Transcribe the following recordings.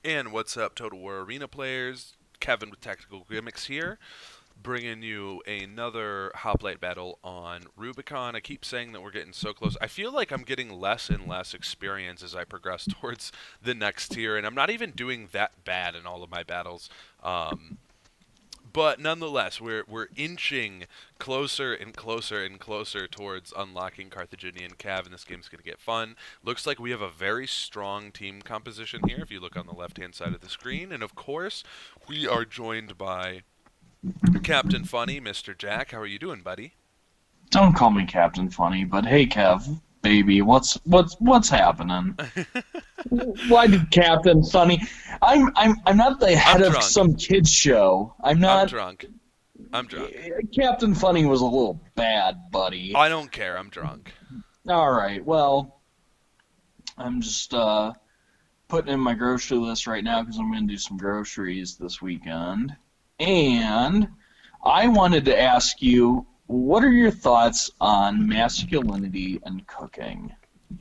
And what's up, Total War Arena players? Kevin with Tactical Gimmicks here, bringing you another Hoplite battle on Rubicon. I keep saying that we're getting so close. I feel like I'm getting less and less experience as I progress towards the next tier, and I'm not even doing that bad in all of my battles. But nonetheless, we're inching closer and closer and closer towards unlocking Carthaginian Cav, and this game's going to get fun. Looks like we have a very strong team composition here, if you look on the left-hand side of the screen. And of course, we are joined by Captain Funny, Mr. Jack. How are you doing, buddy? Don't call me Captain Funny, but hey, Kev, baby, what's happening? Why did Captain Funny? I'm not the I'm head of drunk. some kids show. I'm I'm not. drunk. I'm drunk. Captain Funny was a little bad, buddy. I don't care. I'm drunk. All right, well, I'm just putting in my grocery list right now because I'm going to do some groceries this weekend, and I wanted to ask you, what are your thoughts on masculinity and cooking?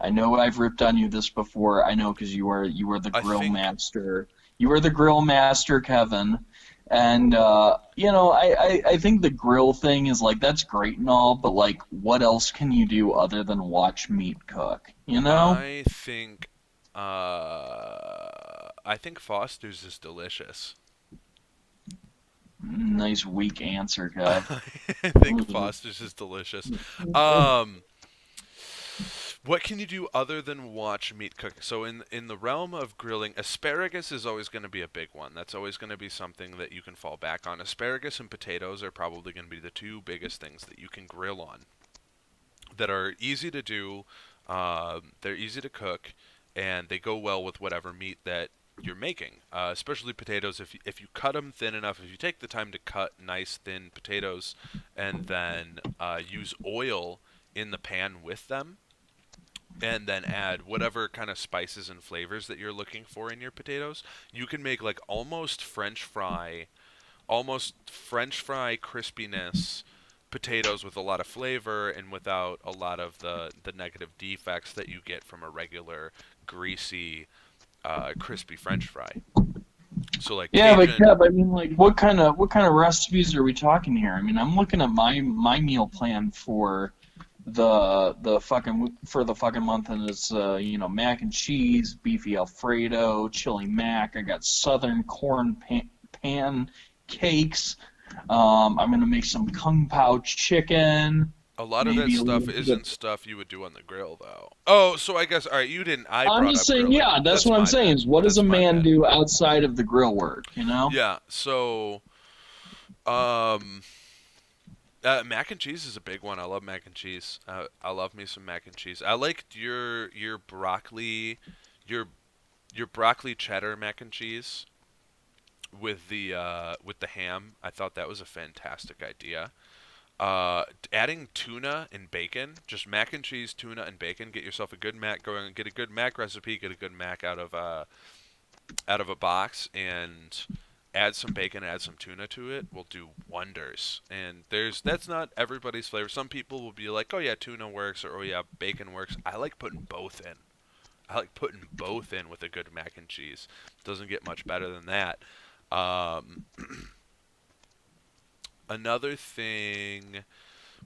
I know I've ripped on you this before. I know because you were the I grill think master. You were the grill master, Kevin. And I think the grill thing is like that's great and all, but like, what else can you do other than watch meat cook? You know? I think I think Foster's is delicious. Nice weak answer, Kev. I think Foster's is delicious. Um, what can you do other than watch meat cook? So in the realm of grilling, asparagus is always going to be a big one. That's always going to be something that you can fall back on. Asparagus and potatoes are probably going to be the two biggest things that you can grill on that are easy to do. They're easy to cook, and they go well with whatever meat that you're making. Especially potatoes, if you cut them thin enough, if you take the time to cut nice thin potatoes, and then use oil in the pan with them, and then add whatever kind of spices and flavors that you're looking for in your potatoes, you can make like almost French fry crispiness potatoes with a lot of flavor and without a lot of the negative defects that you get from a regular greasy, crispy French fry. So like Yeah, but Cajun. Kev, I mean, like, what kind of recipes are we talking here? I mean, I'm looking at my meal plan for the fucking month, and it's mac and cheese, beefy Alfredo, chili mac. I got southern corn pancakes. I'm gonna make some kung pao chicken, A lot of that maybe a stuff little bit. isn't stuff you would do on the grill, though. Oh, so I guess all right. You didn't. I I'm brought just up saying, grilling. yeah, that's That's what I'm my saying. bad. Is what does a That's my man bad. do outside of the grill work? You know? Yeah. So, um, mac and cheese is a big one. I love mac and cheese. I love me some mac and cheese. I like your broccoli, your your broccoli cheddar mac and cheese with the ham. I thought that was a fantastic idea. Adding tuna and bacon, just mac and cheese, tuna and bacon. Get yourself a good mac going. Get a good mac recipe. Get a good mac out of a box and add some bacon, add some tuna to it, will do wonders. And that's not everybody's flavor. Some people will be like, "Oh yeah, tuna works," or "Oh yeah, bacon works." I like putting both in. I like putting both in with a good mac and cheese. Doesn't get much better than that. Um, another thing.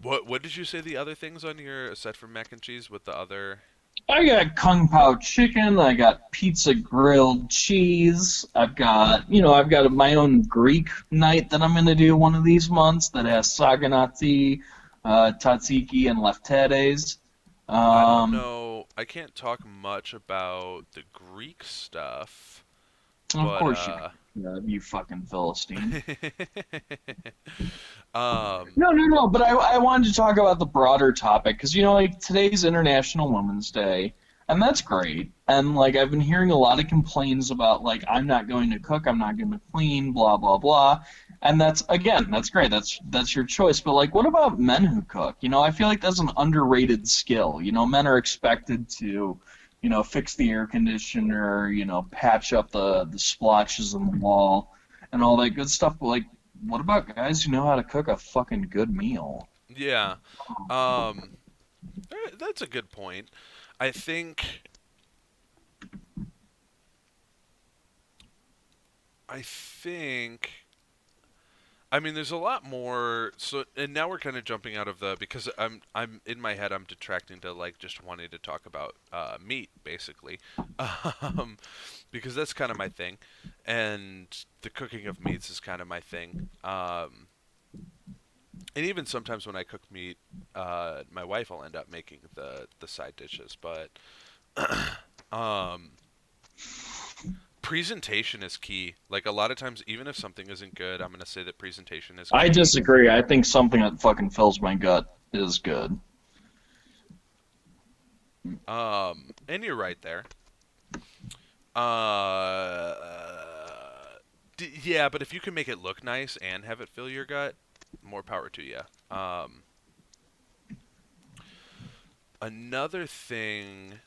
What did you say the other things on your set for mac and cheese with the other? I got kung pao chicken. I got pizza grilled cheese. I've got my own Greek night that I'm gonna do one of these months that has saganati, tzatziki, and leftedes. I don't Um, know. I can't talk much about the Greek stuff, of but course you fucking Philistine. um, No, no, no. But I wanted to talk about the broader topic because like today's International Women's Day, and that's great. And like I've been hearing a lot of complaints about like I'm not going to cook, I'm not going to clean, blah blah blah. And that's again, that's great. That's your choice. But like, what about men who cook? I feel like that's an underrated skill. Men are expected to, fix the air conditioner, patch up the splotches in the wall, and all that good stuff. But like, what about guys who know how to cook a fucking good meal? yeah, um, that's a good point. I think I think. I mean, there's a lot more. So, and now we're kind of jumping out of the because I'm in my head I'm detracting to like just wanting to talk about meat basically, um, because that's kind of my thing, and the cooking of meats is kind of my thing. And even sometimes when I cook meat, my wife will end up making the side dishes, but um, presentation is key. Like a lot of times, even if something isn't good, I'm gonna say that presentation is I key. disagree. I think something that fucking fills my gut is good. And you're right there. Uh, yeah, but if you can make it look nice and have it fill your gut, more power to you. Another thing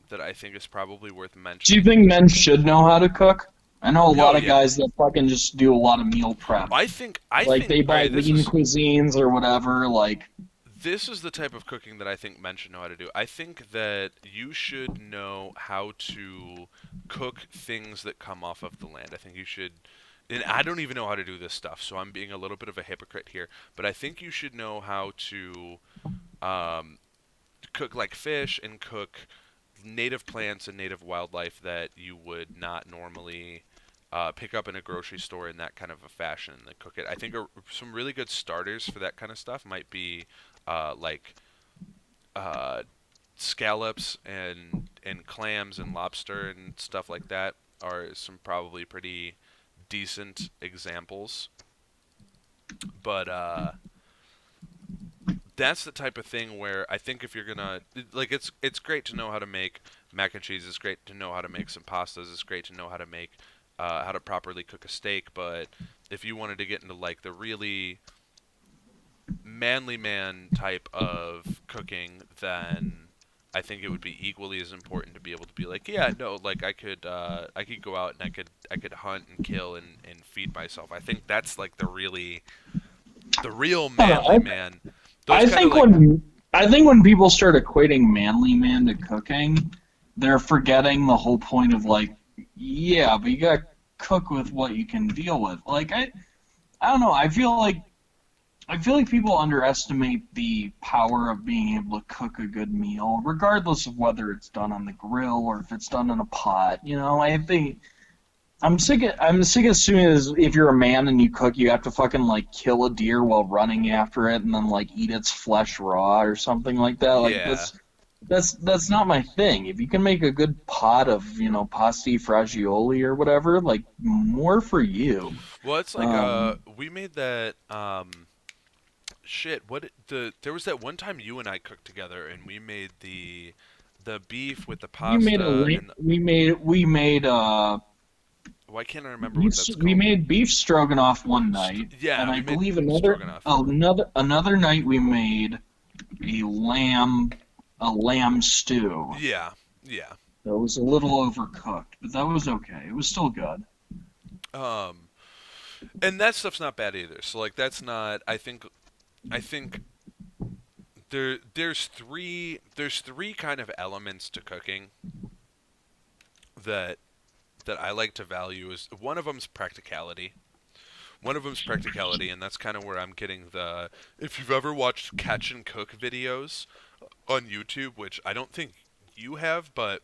that I think is probably worth Do you mentioning. think men should know how to cook? I know a Oh lot of yeah, guys that fucking just do a lot of meal prep. I Like think. they All buy right, lean cuisines or whatever. Like, this is the type of cooking that I think men should know how to do. I think that you should know how to cook things that come off of the land. I think you should, and I don't even know how to do this stuff, so I'm being a little bit of a hypocrite here. But I think you should know how to um, cook like fish and cook native plants and native wildlife that you would not normally pick up in a grocery store in that kind of a fashion and cook it. I think some really good starters for that kind of stuff might be like uh, scallops and clams and lobster and stuff like that are some probably pretty decent examples. But that's the type of thing where I think if you're gonna like, it's great to know how to make mac and cheese. It's great to know how to make some pastas. It's great to know how to make how to properly cook a steak. But if you wanted to get into like the really manly man type of cooking, then I think it would be equally as important to be able to be like, yeah, no, like I could go out and I could hunt and kill and feed myself. I think that's like the real I don't manly know. man. Those I kind of think like when I think when people start equating manly man to cooking, they're forgetting the whole point of like, yeah, but you gotta cook with what you can deal with. Like I don't know. I feel like people underestimate the power of being able to cook a good meal, regardless of whether it's done on the grill or if it's done in a pot. You know, I think I'm sick of assuming as if you're a man and you cook, you have to fucking like kill a deer while running after it and then like eat its flesh raw or something like that. Like yeah. that's not my thing. If you can make a good pot of pasta fagioli or whatever, like more for you. Well, it's like Um, we made that shit. There was that one time you and I cooked together and we made the beef with the you made a pasta and we made why can't I remember what that's we called? made beef stroganoff one night, Yeah, and I we made believe stroganoff. another night we made a lamb a lamb stew. Yeah, yeah. That was a little overcooked, but that was okay. It was still good. Um, and that stuff's not bad either. So like that's not. I think there's three kind of elements to cooking that I like to value. Is one of them's practicality. One of them's practicality, and that's kind of where I'm getting the. If you've ever watched catch and cook videos on YouTube, which I don't think you have, but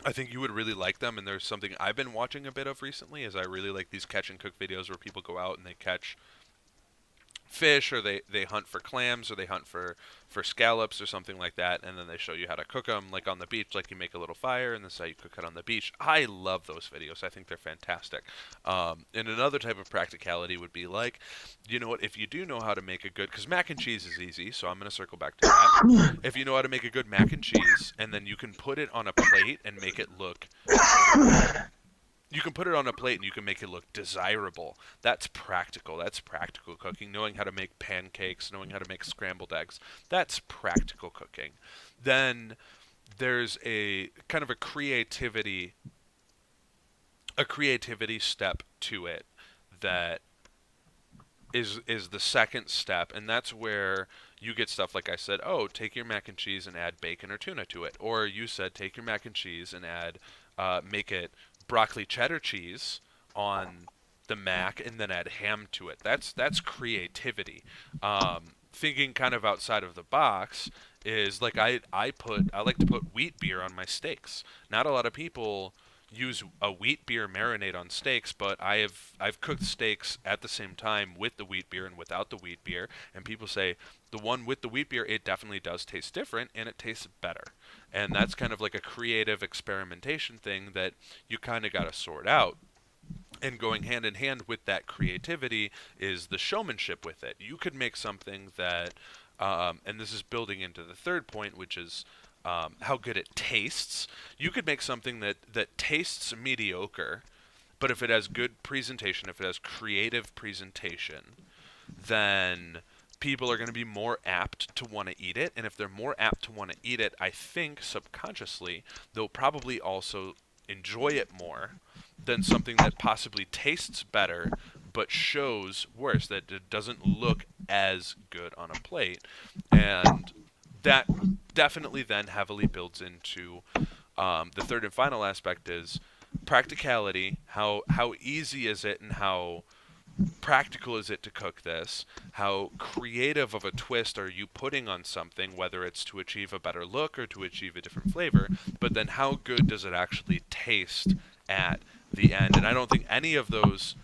I think you would really like them. And there's something I've been watching a bit of recently, is I really like these catch and cook videos where people go out and they catch fish or they hunt for clams or they hunt for scallops or something like that, and then they show you how to cook them like on the beach, like you make a little fire and this is how you cook it on the beach. I love those videos. I think they're fantastic. And another type of practicality would be like, you know what, if you do know how to make a good, because mac and cheese is easy, so I'm going to circle back to that. If you know how to make a good mac and cheese and then you can put it on a plate and make it look, you can put it on a plate and you can make it look desirable. That's practical. That's practical cooking. Knowing how to make pancakes, knowing how to make scrambled eggs, that's practical cooking. Then there's a kind of a creativity step to it that is the second step, and that's where you get stuff like I said, oh, take your mac and cheese and add bacon or tuna to it, or you said take your mac and cheese and add make it broccoli cheddar cheese, on the mac and then add ham to it. That's creativity. Thinking kind of outside of the box is like I like to put wheat beer on my steaks. Not a lot of people use a wheat beer marinade on steaks, but I've cooked steaks at the same time with the wheat beer and without the wheat beer, and people say the one with the wheat beer, it definitely does taste different and it tastes better. And that's kind of like a creative experimentation thing that you kind of got to sort out. And going hand in hand with that creativity is the showmanship with it. You could make something that, and this is building into the third point, which is how good it tastes. You could make something that tastes mediocre, but if it has good presentation, if it has creative presentation, then people are going to be more apt to want to eat it. And if they're more apt to want to eat it, I think subconsciously they'll probably also enjoy it more than something that possibly tastes better but shows worse, that it doesn't look as good on a plate. And that definitely then heavily builds into the third and final aspect is practicality. How easy is it and how practical is it to cook this? How creative of a twist are you putting on something, whether it's to achieve a better look or to achieve a different flavor? But then how good does it actually taste at the end? And I don't think any of those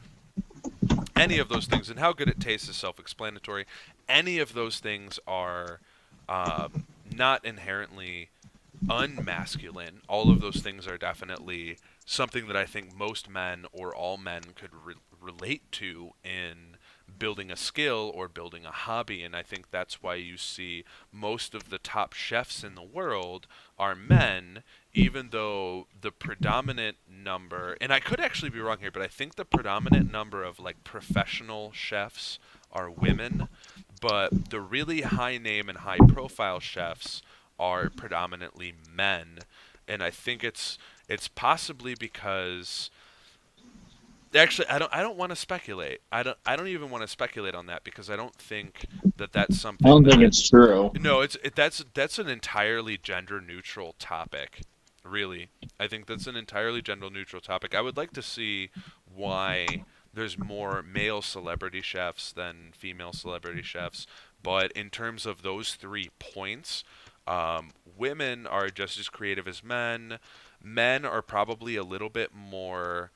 things, and how good it tastes is self-explanatory. Any of those things are not inherently unmasculine. All of those things are definitely something that I think most men or all men could relate to in building a skill or building a hobby. And I think that's why you see most of the top chefs in the world are men, even though the predominant number, and I could actually be wrong here, but I think the predominant number of like professional chefs are women, but the really high name and high profile chefs are predominantly men. And I think it's possibly because actually I don't want to speculate. I don't even want to speculate on that because I don't think that that's something I don't that, think it's true. no, that's an entirely gender neutral topic. Really. I think that's an entirely gender neutral topic. I would like to see why there's more male celebrity chefs than female celebrity chefs, but in terms of those 3 points, women are just as creative as men. Men are probably a little bit more.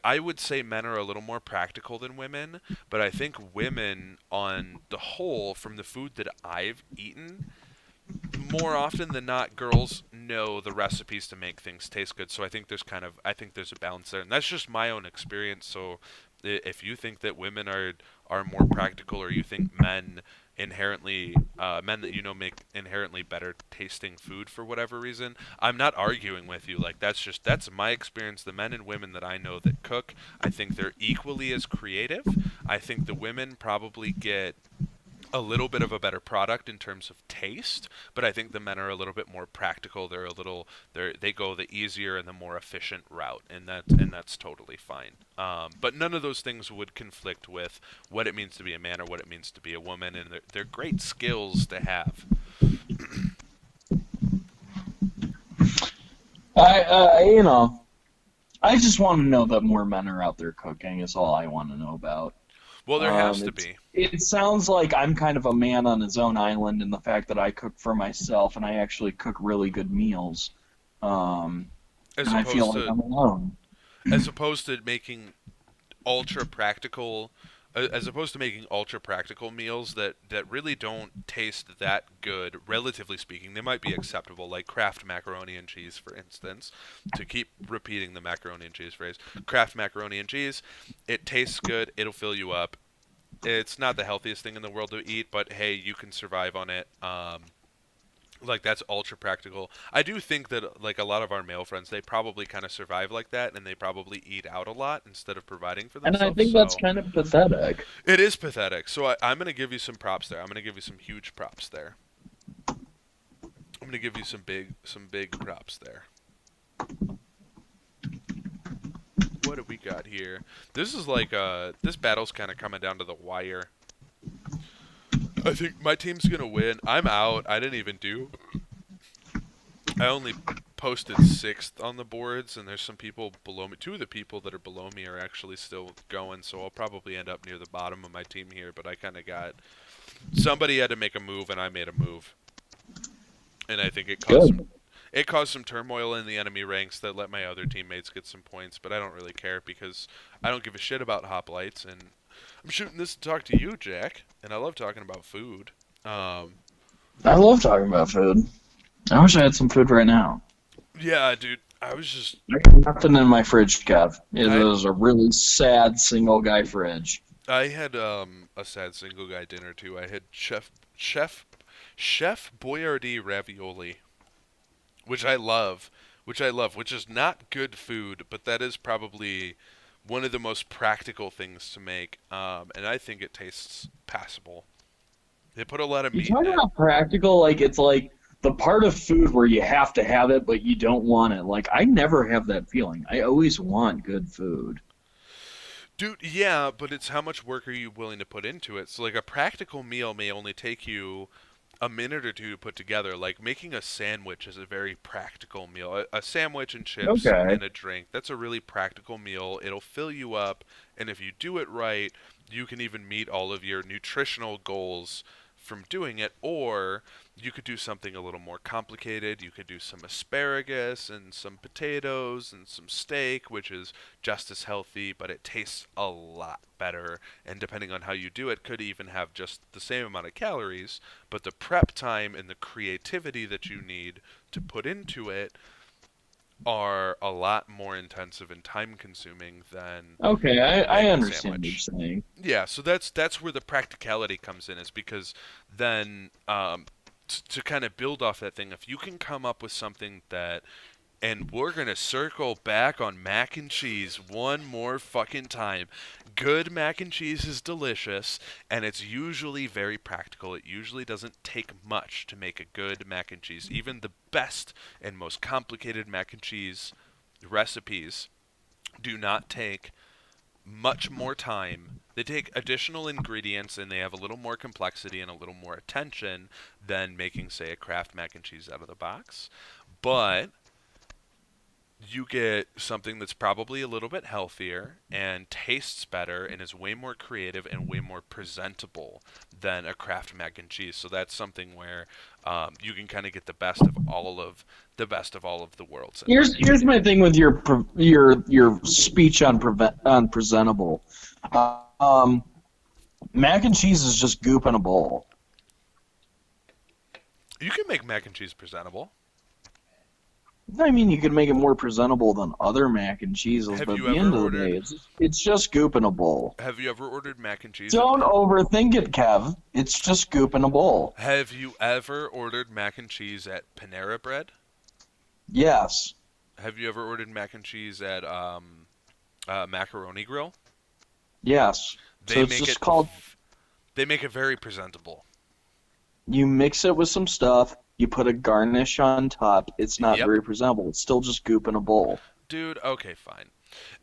I would say men are a little more practical than women, but I think women, on the whole, from the food that I've eaten, more often than not, girls know the recipes to make things taste good. So I think there's a balance there, and that's just my own experience. So if you think that women are more practical, or you think men that you know make inherently better tasting food for whatever reason, I'm not arguing with you. Like that's my experience. The men and women that I know that cook, I think they're equally as creative. I think the women probably get a little bit of a better product in terms of taste, but I think the men are a little bit more practical. They go the easier and the more efficient route, and that's totally fine. But none of those things would conflict with what it means to be a man or what it means to be a woman, and they're great skills to have. I I just want to know that more men are out there cooking is all I want to know about. Well, there has to be. It sounds like I'm kind of a man on his own island in the fact that I cook for myself and I actually cook really good meals. As And I feel opposed like to I'm alone. as opposed to making ultra practical meals that really don't taste that good, relatively speaking. They might be acceptable, like Kraft macaroni and cheese, for instance, to keep repeating the macaroni and cheese phrase. Kraft macaroni and cheese, it tastes good, it'll fill you up. It's not the healthiest thing in the world to eat, but hey, you can survive on it. Like, that's ultra practical. I do think that, like, a lot of our male friends, they probably kind of survive like that, and they probably eat out a lot instead of providing for And themselves. I think that's kind of pathetic. It is pathetic. So I'm going to give you some props there. I'm going to give you some huge props there. I'm going to give you some big props there. What do we got here? This is like this battle's kind of coming down to the wire. I think my team's going to win. I'm out. I didn't even do. I only posted 6th on the boards, and there's some people below me. Two of the people that are below me are actually still going, so I'll probably end up near the bottom of my team here. But I kind of got somebody had to make a move, and I made a move, and I think it caused some turmoil in the enemy ranks that let my other teammates get some points. But I don't really care because I don't give a shit about hoplites, and I'm shooting this to talk to you, Jack, and I love talking about food. I love talking about food. I wish I had some food right now. Yeah, dude, I was just I got nothing in my fridge, Kev. It is a really sad single guy fridge. I had a sad single guy dinner too. I had Chef Boyardee ravioli, which I love, which is not good food, but that is probably one of the most practical things to make, and I think it tastes passable. They put a lot of You meat in talk it. about practical, like it's like the part of food where you have to have it, but you don't want it. Like I never have that feeling. I always want good food. Dude, yeah, but it's how much work are you willing to put into it? So, like, a practical meal may only take you a minute or two to put together. Like, making a sandwich is a very practical meal. A sandwich and chips Okay. and a drink, that's a really practical meal. It'll fill you up, and if you do it right, you can even meet all of your nutritional goals from doing it. Or you could do something a little more complicated. You could do some asparagus and some potatoes and some steak, which is just as healthy, but it tastes a lot better. And depending on how you do it, could even have just the same amount of calories, but the prep time and the creativity that you need to put into it are a lot more intensive and time consuming than Okay, I making a understand what you're sandwich. saying. Yeah, so that's where the practicality comes in, is because then to kind of build off that thing, if you can come up with something that, and we're gonna circle back on mac and cheese one more fucking time. Good mac and cheese is delicious, and it's usually very practical. It usually doesn't take much to make a good mac and cheese. Even the best and most complicated mac and cheese recipes do not take much more time. They take additional ingredients and they have a little more complexity and a little more attention than making, say, a Kraft mac and cheese out of the box. But you get something that's probably a little bit healthier and tastes better and is way more creative and way more presentable than a Kraft mac and cheese. So that's something where you can kind of get the best of all of the worlds in there. Here's my thing with your speech on presentable. Um, Mac and cheese is just goop in a bowl. You can make mac and cheese presentable. I mean, you could make it more presentable than other mac and cheeses, Have but you at the ever end of the ordered? day, it's just goop in a bowl. Have you ever ordered mac and cheese? Don't overthink it, Kev. It's just goop in a bowl. Have you ever ordered mac and cheese at Panera Bread? Yes. Have you ever ordered mac and cheese at Macaroni Grill? Yes. So They it's make just it. called, They make it very presentable. you mix it with some stuff, you put a garnish on top. It's not Yep. very presentable. It's still just goop in a bowl. Dude, okay, fine.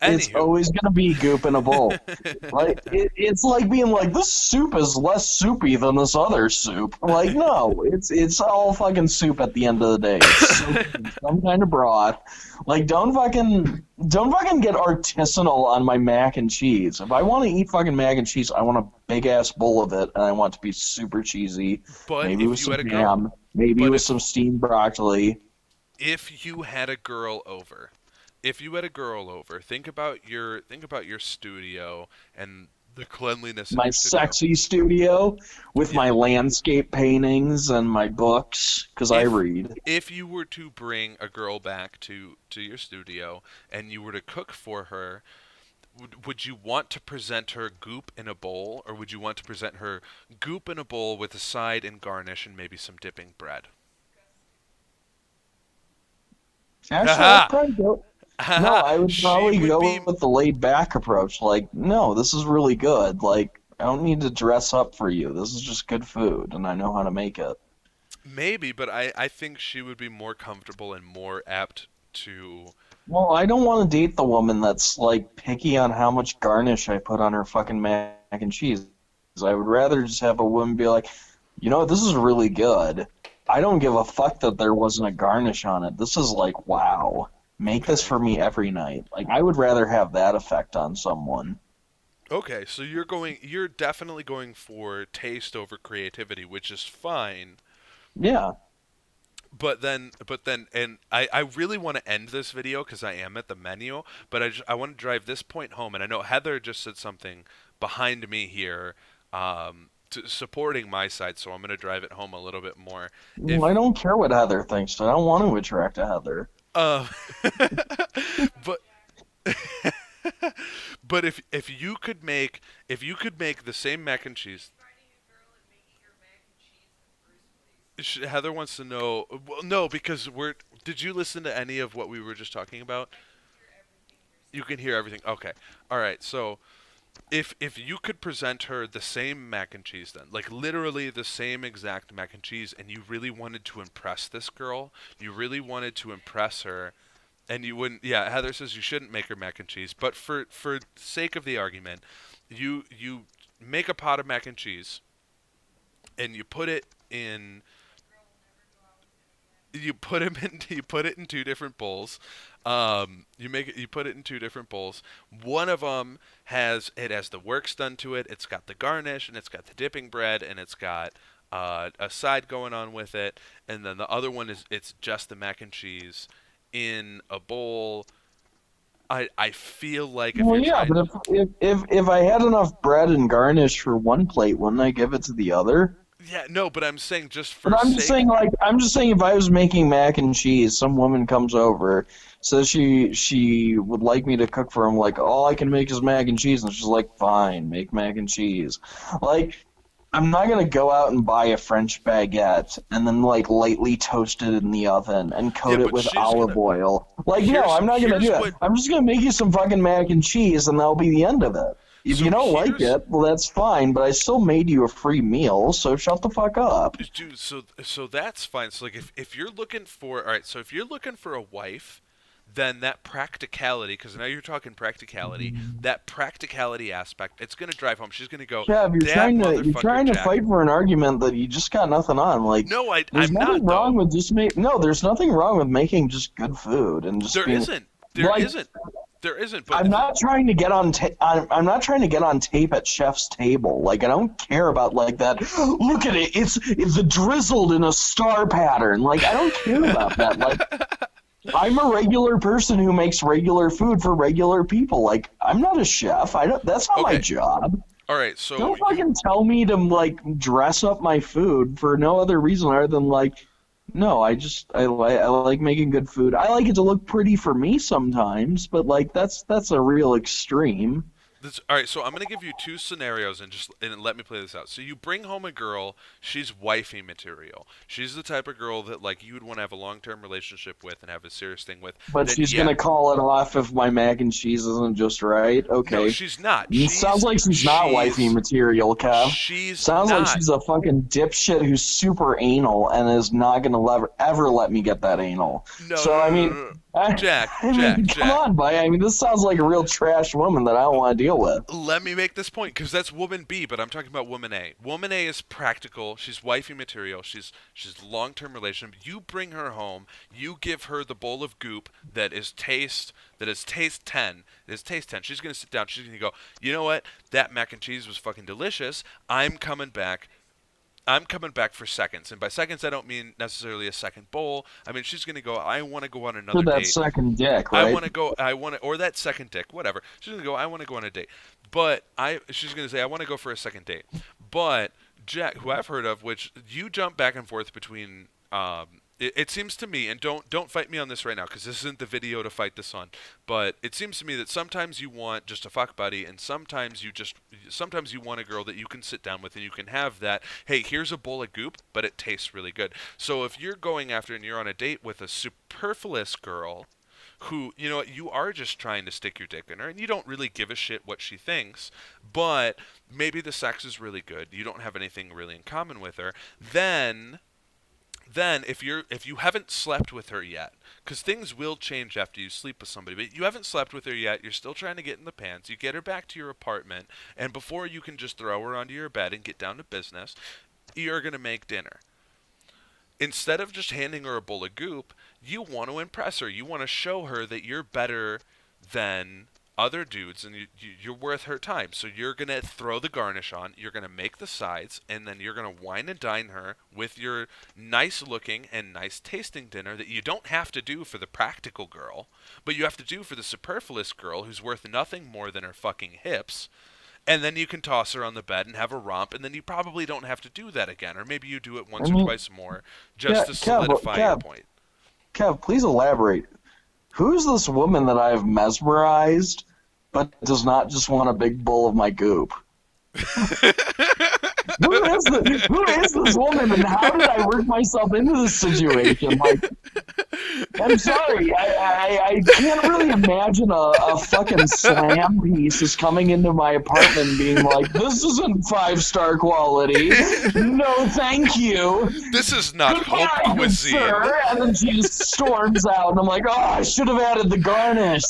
It's Anywho, always gonna be goop in a bowl. Like it's like being like this soup is less soupy than this other soup. Like no, it's all fucking soup at the end of the day. It's soup in some kind of broth. Like don't fucking get artisanal on my mac and cheese. If I want to eat fucking mac and cheese, I want a big ass bowl of it, and I want it to be super cheesy. but Maybe with if you some had a girl, ham. Maybe but with if- some steamed broccoli. if you had a girl over, think about your studio and the cleanliness in My your studio. sexy studio with my landscape paintings and my books, because I If- read. If you were to bring a girl back to your studio and you were to cook for her, would you want to present her goop in a bowl, or would you want to present her goop in a bowl with a side and garnish and maybe some dipping bread? Actually, Haha. I'd probably go. No, I would She probably would go be- with the laid back approach. Like, no, this is really good. Like, I don't need to dress up for you. This is just good food, and I know how to make it. Maybe, but I think she would be more comfortable and more apt to. Well, I don't want to date the woman that's like picky on how much garnish I put on her fucking mac and cheese. I would rather just have a woman be like, you know, this is really good. I don't give a fuck that there wasn't a garnish on it. This is like, wow. Make this Okay. for me every night. Like, I would rather have that effect on someone. Okay, so you're definitely going for taste over creativity, which is fine. Yeah. And I really want to end this video because I am at the menu, but I want to drive this point home, and I know Heather just said something behind me here, supporting my side, so I'm going to drive it home a little bit more. I If don't care what Heather thinks. I don't want to attract a Heather. uh, but but if you could make the same mac and cheese. Heather wants to know. Well, no, because we're. Did you listen to any of what we were just talking about? You can hear everything. Okay. All right. So if you could present her the same mac and cheese, then like literally the same exact mac and cheese, and you really wanted to impress this girl, you really wanted to impress her, and you wouldn't. Yeah, Heather says you shouldn't make her mac and cheese, but for sake of the argument, you make a pot of mac and cheese, and you put it in you put it in two different bowls. You put it in two different bowls. One of them has the works done to it. It's got the garnish and it's got the dipping bread and it's got a side going on with it. And then the other one is it's just the mac and cheese in a bowl. I feel like if Well, you're yeah, trying, but if I had enough bread and garnish for one plate, wouldn't I give it to the other? yeah, no, but I'm saying just But for I'm just sake. saying, like, I'm just saying, if I was making mac and cheese, some woman comes over, says she would like me to cook for him. Like, all I can make is mac and cheese, and she's like, fine, make mac and cheese. Like, I'm not gonna go out and buy a French baguette and then like lightly toast it in the oven and Yeah, coat it but with she's olive gonna. oil. Like, no, I'm not gonna do Here's that. what. I'm just gonna make you some fucking mac and cheese, and that'll be the end of it. If you So don't like here's it, well, that's fine. But I still made you a free meal, so shut the fuck up. Dude, so that's fine. So like if you're looking for all right, so if you're looking for a wife, then that practicality, because now you're talking practicality, that practicality aspect, it's gonna drive home. She's gonna go, Kev, that you're motherfucker trying to Jack. fight for an argument that you just got nothing on. Like, No, there's I'm nothing not wrong though. with just make no, there's nothing wrong with making just good food and just There being isn't. There like isn't. There isn't. But I'm not trying to get on I'm not trying to get on tape at chef's table. Like I don't care about like that. Look at it. It's drizzled in a star pattern. Like I don't care about that. Like I'm a regular person who makes regular food for regular people. Like I'm not a chef. I don't. That's not my okay. job. All right. So Don't you fucking tell me to like dress up my food for no other reason other than like no, I like making good food. I like it to look pretty for me sometimes, but like that's a real extreme. All right, so I'm gonna give you two scenarios and let me play this out. So you bring home a girl, she's wifey material. She's the type of girl that like you would want to have a long-term relationship with and have a serious thing with. But Then she's yeah, gonna call it off if my mac and cheese isn't just right. no, Okay. she's not. Sounds like she's not wifey material, Kev. She's Sounds like not. she's a fucking dipshit who's super anal and is not gonna ever let me get that anal. No, So no, I no, no, mean, no, no. I, Jack, I Jack, mean, come Jack. on, buddy. I mean, this sounds like a real trash woman that I don't want to deal with. Let me make this point because that's woman B, but I'm talking about woman A. Woman A is practical. She's wifey material. She's long-term relationship. You bring her home. You give her the bowl of goop that is taste 10. It is taste 10. She's gonna sit down. She's gonna go. You know what? That mac and cheese was fucking delicious. I'm coming back. I'm coming back for seconds, and by seconds I don't mean necessarily a second bowl. I mean she's gonna go. I want to go on For another that date. second dick, I right? want to go. I want to, or that second dick, whatever. She's gonna go. I want to go on a date, but she's gonna say I want to go for a second date. But Jack, who I've heard of, which you jump back and forth between. It seems to me, and don't fight me on this right now, because this isn't the video to fight this on. But it seems to me that sometimes you want just a fuck buddy, and sometimes you want a girl that you can sit down with and you can have that. Hey, here's a bowl of goop, but it tastes really good. So if you're going after and you're on a date with a superfluous girl who, you know what, you are just trying to stick your dick in her and you don't really give a shit what she thinks, but maybe the sex is really good, you don't have anything really in common with her, then if you haven't slept with her yet, because things will change after you sleep with somebody, but you haven't slept with her yet, you're still trying to get in the pants, you get her back to your apartment, and before you can just throw her onto your bed and get down to business, you're going to make dinner. instead of just handing her a bowl of goop, you want to impress her. You want to show her that you're better than other dudes and you're worth her time. So you're going to throw the garnish on, you're going to make the sides, and then you're going to wine and dine her with your nice looking and nice tasting dinner that you don't have to do for the practical girl, but you have to do for the superfluous girl who's worth nothing more than her fucking hips. And then you can toss her on the bed and have a romp, and then you probably don't have to do that again. Or maybe you do it once or twice more just to solidify your point. Kev, please elaborate. Who's this woman that I've mesmerized but does not just want a big bowl of my goop? Who is this woman, and how did I work myself into this situation? Like, I'm sorry, I can't really imagine a fucking slam piece is coming into my apartment being like, this isn't 5-star quality. No, thank you. This is not home cuisine. Sir. And then she just storms out, and I'm like, oh, I should have added the garnish.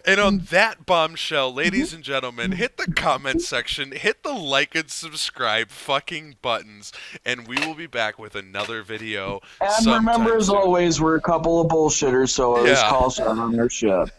And on that bombshell, ladies and gentlemen, hit the comment section, hit the like and subscribe fucking buttons, and we will be back with another video. And remember, as always, we're a couple of bullshitters, so always call us out on their shit.